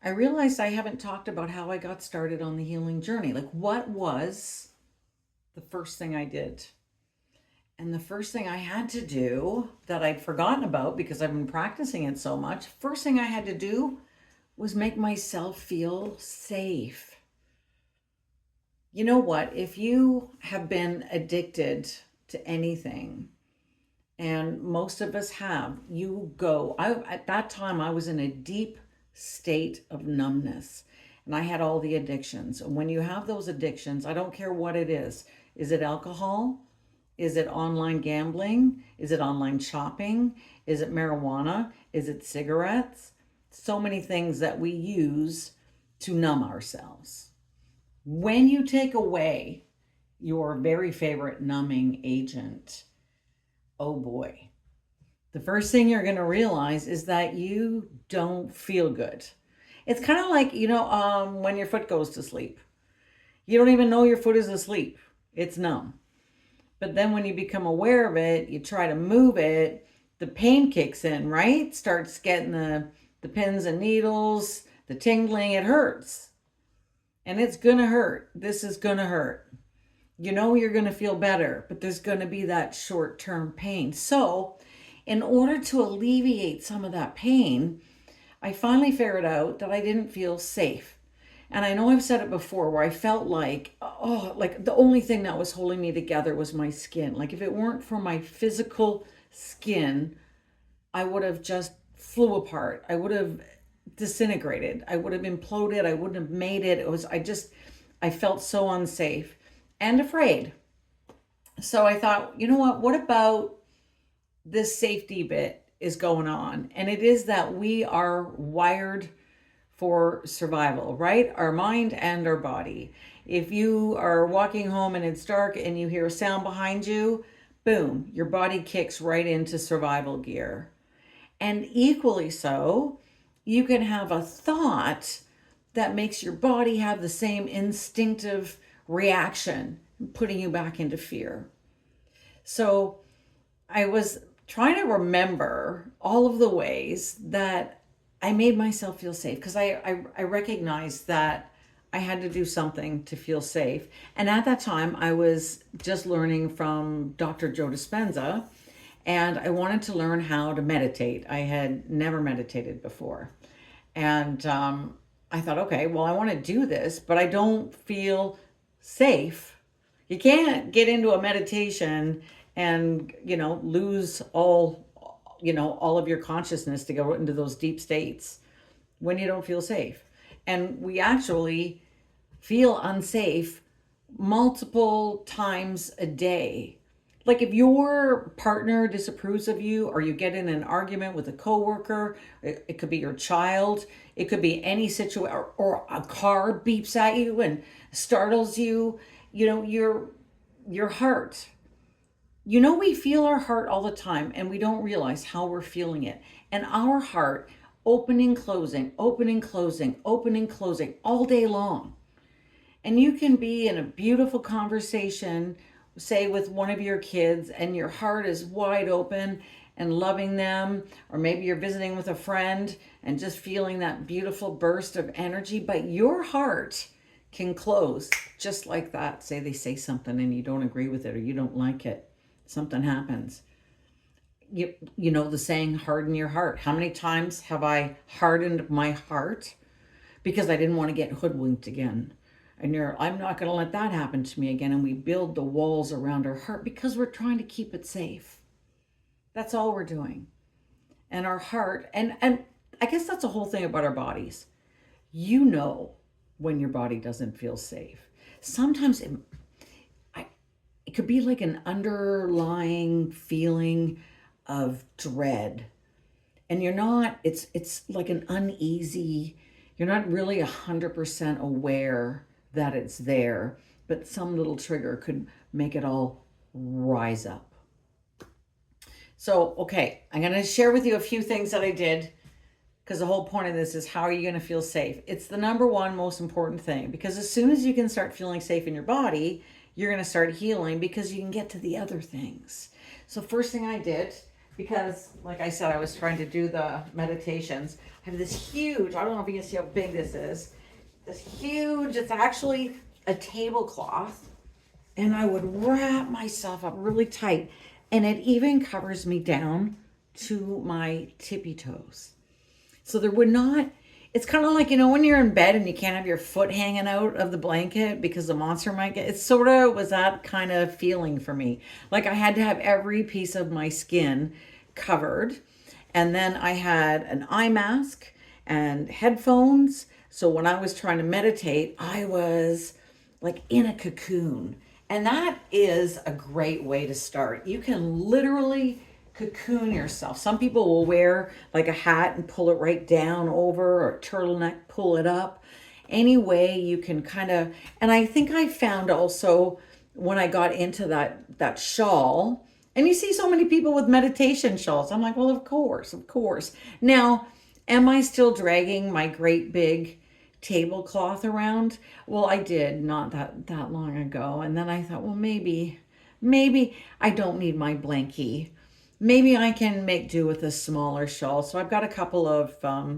I realized I haven't talked about how I got started on the healing journey. Like, what was the first thing I did? And the first thing I had to do that I'd forgotten about because I've been practicing it so much, first thing I had to do was make myself feel safe. You know what? If you have been addicted to anything, and most of us have, at that time, I was in a deep state of numbness and I had all the addictions. And when you have those addictions, I don't care what it is it alcohol? Is it online gambling? Is it online shopping? Is it marijuana? Is it cigarettes? So many things that we use to numb ourselves. When you take away your very favorite numbing agent, oh boy, the first thing you're going to realize is that you don't feel good. It's kind of like, when your foot goes to sleep. You don't even know your foot is asleep. It's numb. But then when you become aware of it, you try to move it, the pain kicks in, right? Starts getting the pins and needles, the tingling, it hurts. And it's going to hurt. This is going to hurt. You know you're going to feel better, but there's going to be that short-term pain. So, in order to alleviate some of that pain, I finally figured out that I didn't feel safe. And I know I've said it before where I felt like the only thing that was holding me together was my skin. Like if it weren't for my physical skin, I would have just flew apart. I would have disintegrated. I would have imploded. I wouldn't have made it. I felt so unsafe and afraid. So I thought, you know what about this safety bit is going on? And it is that we are wired for survival, right? Our mind and our body. If you are walking home and it's dark and you hear a sound behind you, boom, your body kicks right into survival gear. And equally so, you can have a thought that makes your body have the same instinctive reaction, putting you back into fear. So I was trying to remember all of the ways that I made myself feel safe because I recognized that I had to do something to feel safe. And at that time, I was just learning from Dr. Joe Dispenza, and I wanted to learn how to meditate. I had never meditated before. And I thought, okay, well, I want to do this, but I don't feel safe. You can't get into a meditation and, lose all of your consciousness to go into those deep states when you don't feel safe. And we actually feel unsafe multiple times a day. Like if your partner disapproves of you or you get in an argument with a coworker, it could be your child, it could be any situation, or a car beeps at you and startles you, your heart. We feel our heart all the time and we don't realize how we're feeling it. And our heart opening, closing, opening, closing, opening, closing all day long. And you can be in a beautiful conversation, say with one of your kids, and your heart is wide open and loving them, or maybe you're visiting with a friend and just feeling that beautiful burst of energy, but your heart can close just like that. Say they say something and you don't agree with it or you don't like it. Something happens. You know the saying, harden your heart. How many times have I hardened my heart because I didn't want to get hoodwinked again? And I'm not going to let that happen to me again. And we build the walls around our heart because we're trying to keep it safe. That's all we're doing. And our heart, and I guess that's the whole thing about our bodies. When your body doesn't feel safe. Sometimes it could be like an underlying feeling of dread. And it's like an uneasy, you're not really 100% aware that it's there, but some little trigger could make it all rise up. So, okay, I'm going to share with you a few things that I did because the whole point of this is how are you going to feel safe? It's the number one most important thing because as soon as you can start feeling safe in your body, you're going to start healing because you can get to the other things. So first thing I did because, like I said, I was trying to do the meditations. I have this huge, I don't know if you can see how big this is. This huge, it's actually a tablecloth. And I would wrap myself up really tight. And it even covers me down to my tippy toes. So there would not, it's kind of like, when you're in bed and you can't have your foot hanging out of the blanket because the monster might get, it sort of was that kind of feeling for me. Like I had to have every piece of my skin covered. And then I had an eye mask and headphones. So when I was trying to meditate, I was like in a cocoon. And that is a great way to start. You can literally cocoon yourself. Some people will wear like a hat and pull it right down over, or a turtleneck, pull it up. Any way you can kind of, and I think I found also when I got into that shawl, and you see so many people with meditation shawls. I'm like, well, of course, of course. Now, am I still dragging my great big tablecloth around? Well, I did not that long ago. And then I thought, well, maybe I don't need my blankie. Maybe I can make do with a smaller shawl. So I've got a couple of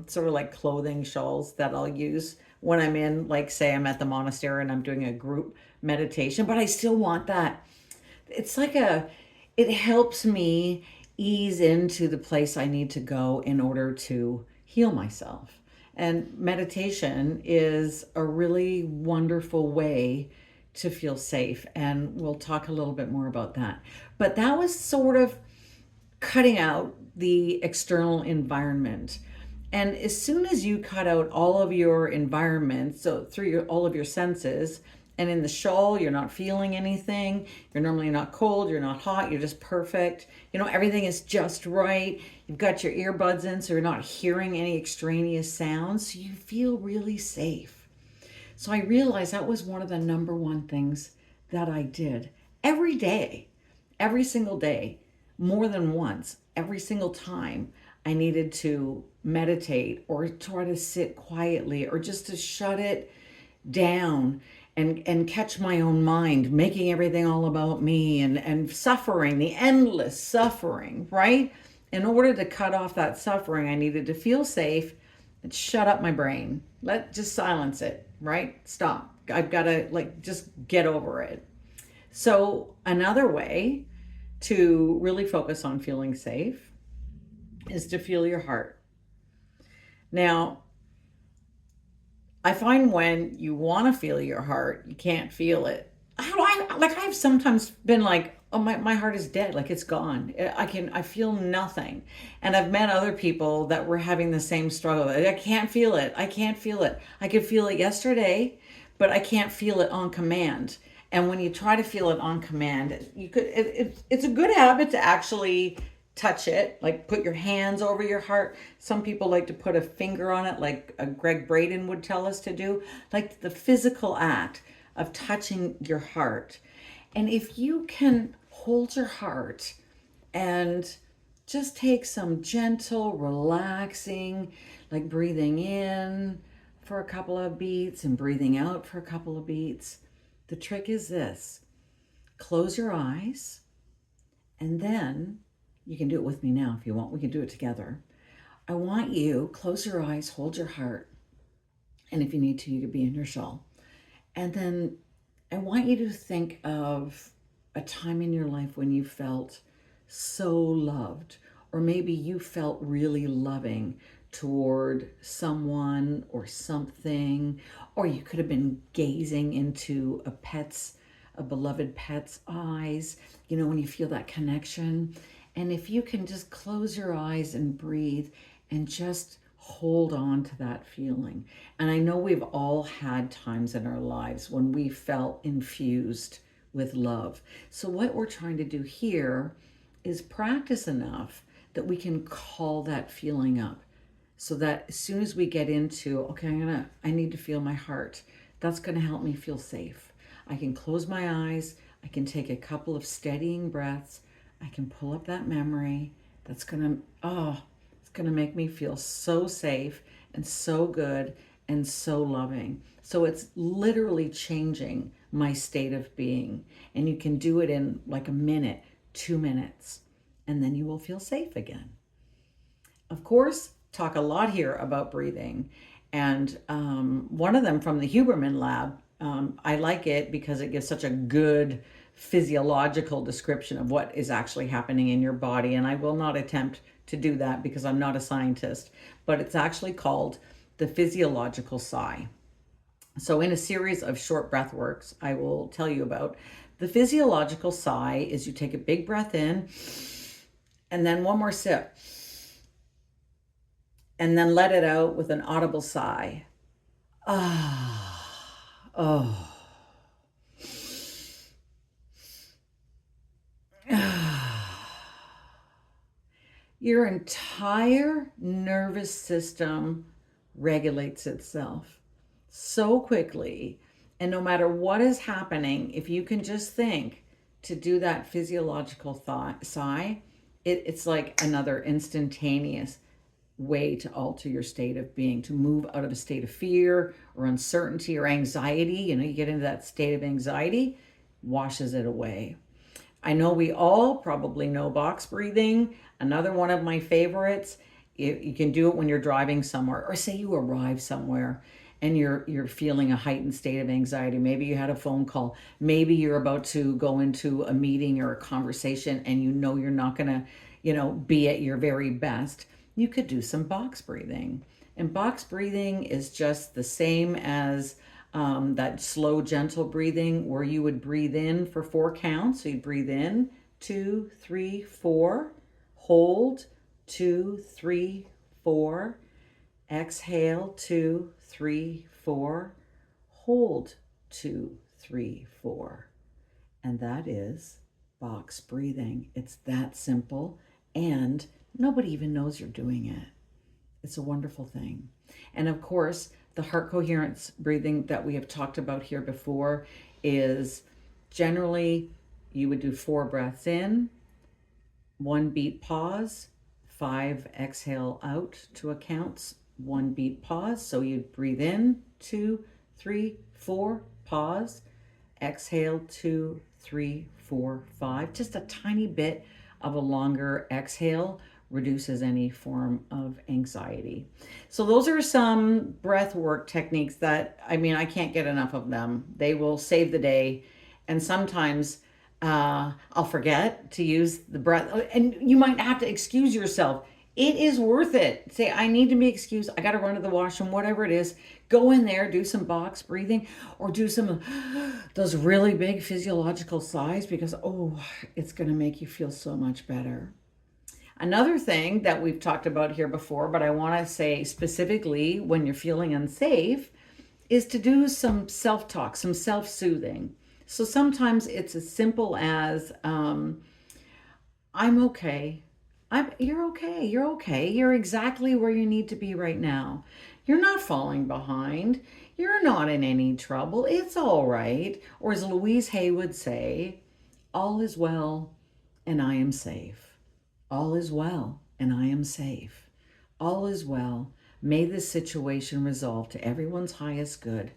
sort of like clothing shawls that I'll use when I'm in, like, say I'm at the monastery and I'm doing a group meditation, but I still want that. It's like it helps me ease into the place I need to go in order to heal myself. And meditation is a really wonderful way to feel safe. And we'll talk a little bit more about that. But that was sort of cutting out the external environment. And as soon as you cut out all of your environment, so through all of your senses, and in the shawl, you're not feeling anything. You're normally not cold, you're not hot, you're just perfect. Everything is just right. You've got your earbuds in, so you're not hearing any extraneous sounds. So you feel really safe. So I realized that was one of the number one things that I did every day, every single day, more than once, every single time I needed to meditate or try to sit quietly or just to shut it down and catch my own mind, making everything all about me and suffering, the endless suffering, right? In order to cut off that suffering, I needed to feel safe and shut up my brain. Just silence it, right? Stop. I've got to just get over it. So another way to really focus on feeling safe is to feel your heart. Now, I find when you want to feel your heart, you can't feel it. I've sometimes been like, oh, my heart is dead, like it's gone. I feel nothing. And I've met other people that were having the same struggle. I can't feel it. I can't feel it. I could feel it yesterday, but I can't feel it on command. And when you try to feel it on command, it's a good habit to actually touch it, like put your hands over your heart. Some people like to put a finger on it, like Greg Braden would tell us to do, like the physical act of touching your heart. And if you can hold your heart and just take some gentle, relaxing, like breathing in for a couple of beats and breathing out for a couple of beats. The trick is this: close your eyes, and then you can do it with me now if you want. We can do it together. I want you, close your eyes, hold your heart. And if you need to, you could be in your shawl. And then I want you to think of a time in your life when you felt so loved, or maybe you felt really loving toward someone or something, or you could have been gazing into a beloved pet's eyes, when you feel that connection. And if you can just close your eyes and breathe and just hold on to that feeling. And I know we've all had times in our lives when we felt infused with love. So what we're trying to do here is practice enough that we can call that feeling up, so that as soon as we get into, okay, I need to feel my heart, that's going to help me feel safe. I can close my eyes. I can take a couple of steadying breaths. I can pull up that memory. That's going to make me feel so safe and so good and so loving. So it's literally changing my state of being. And you can do it in like a minute, 2 minutes. and then you will feel safe again. Of course, talk a lot here about breathing. And one of them from the Huberman Lab, I like it because it gives such a good physiological description of what is actually happening in your body. And I will not attempt to do that because I'm not a scientist, but it's actually called the physiological sigh. So, in a series of short breath works, I will tell you about the physiological sigh is you take a big breath in and then one more sip and then let it out with an audible sigh. Ah, oh. Your entire nervous system regulates itself so quickly. And no matter what is happening, if you can just think to do that physiological thought sigh, it's like another instantaneous way to alter your state of being, to move out of a state of fear or uncertainty or anxiety. You get into that state of anxiety, washes it away. I know we all probably know box breathing. Another one of my favorites. You can do it when you're driving somewhere, or say you arrive somewhere and you're feeling a heightened state of anxiety. Maybe you had a phone call. Maybe you're about to go into a meeting or a conversation and you're not going to, be at your very best. You could do some box breathing. And box breathing is just the same as that slow, gentle breathing where you would breathe in for 4 counts. So you'd breathe in, 2, 3, 4, hold, 2, 3, 4, exhale, 2, 3, 4, hold, 2, 3, 4. And that is box breathing. It's that simple, and nobody even knows you're doing it. It's a wonderful thing. And of course, the heart coherence breathing that we have talked about here before is generally you would do 4 breaths in, 1 beat pause, 5 exhale out to a count, 1 beat pause. So you'd breathe in, 2, 3, 4, pause, exhale, 2, 3, 4, 5. Just a tiny bit of a longer exhale reduces any form of anxiety. So those are some breath work techniques that, I can't get enough of them. They will save the day. And sometimes I'll forget to use the breath, and you might have to excuse yourself. It is worth it. Say, I need to be excused. I got to run to the washroom, whatever it is. Go in there, do some box breathing, or do some of those really big physiological sighs, because, it's going to make you feel so much better. Another thing that we've talked about here before, but I want to say specifically when you're feeling unsafe, is to do some self-talk, some self-soothing. So sometimes it's as simple as, I'm okay. You're okay. You're okay. You're exactly where you need to be right now. You're not falling behind. You're not in any trouble. It's all right. Or as Louise Hay would say, all is well and I am safe. All is well and I am safe. All is well. May this situation resolve to everyone's highest good.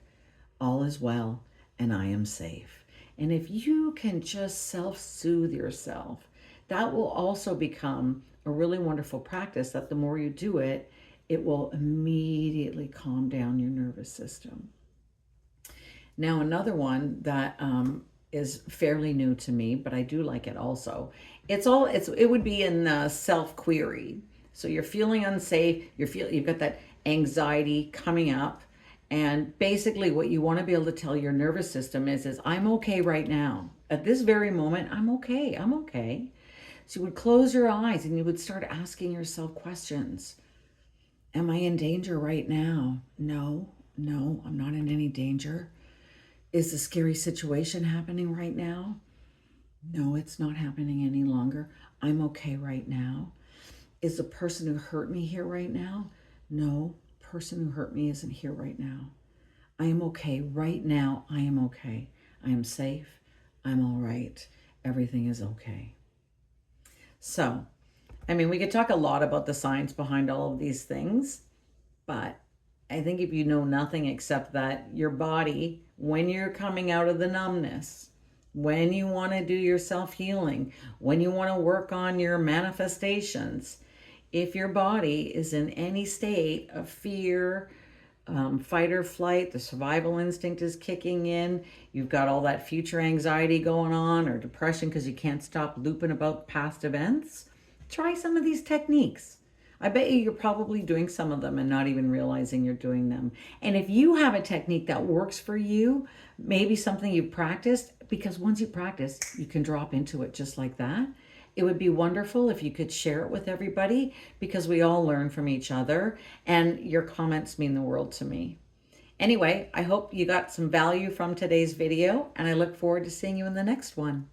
All is well and I am safe. And if you can just self-soothe yourself, that will also become a really wonderful practice that the more you do it, it will immediately calm down your nervous system. Now, another one that is fairly new to me, but I do like it also. It would be in self-query. So you're feeling unsafe, you've got that anxiety coming up, and basically what you want to be able to tell your nervous system is I'm okay right now. At this very moment, I'm okay. I'm okay. So you would close your eyes and you would start asking yourself questions. Am I in danger right now? No, I'm not in any danger. Is the scary situation happening right now? No, it's not happening any longer. I'm okay right now. Is the person who hurt me here right now? No, person who hurt me isn't here right now. I am okay right now. I am okay. I am safe. I'm all right. Everything is okay. So, we could talk a lot about the science behind all of these things, but I think if you know nothing except that your body, when you're coming out of the numbness, when you want to do your self-healing, when you want to work on your manifestations, if your body is in any state of fear, fight or flight, the survival instinct is kicking in, you've got all that future anxiety going on, or depression because you can't stop looping about past events, try some of these techniques. I bet you're probably doing some of them and not even realizing you're doing them. And if you have a technique that works for you, maybe something you've practiced, because once you practice, you can drop into it just like that. It would be wonderful if you could share it with everybody, because we all learn from each other, and your comments mean the world to me. Anyway, I hope you got some value from today's video, and I look forward to seeing you in the next one.